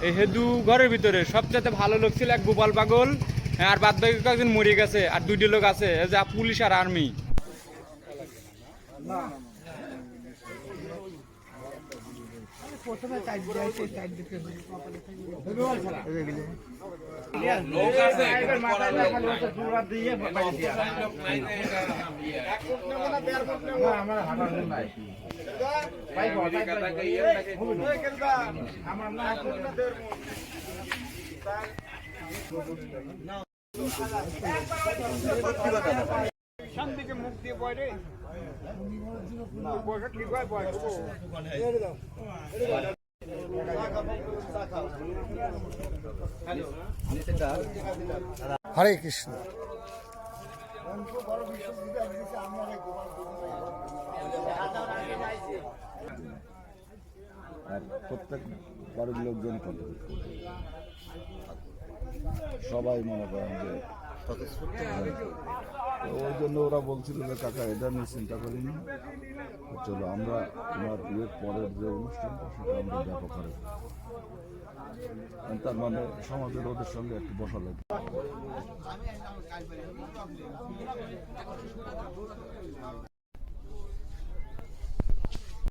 এই হেদু ঘরের ভিতরে সবচেয়ে ভালো লোক ছিল এক গোপাল পাগল, আর বাদ বাকি কয়েকজন মরে গেছে, আর দুইটা লোক আছে যা পুলিশ আর আর্মি। শান্তিকে মুখ দিয়ে পড়ে হরে কৃষ্ণ। প্রত্যেক বাড়ির লোকজন কন্ট্রিবিউট করবে, সবাই মনে করেন যে ওই জন্য ওরা বলছিল যে কাকা এটা নিয়ে চিন্তা করিনি, চলো আমরা তোমার বিয়ের পরের যে অনুষ্ঠানটা সেটা আমরা ব্যাপক হারে, তার মানে সমাজের ওদের সঙ্গে একটু বসা লাগে।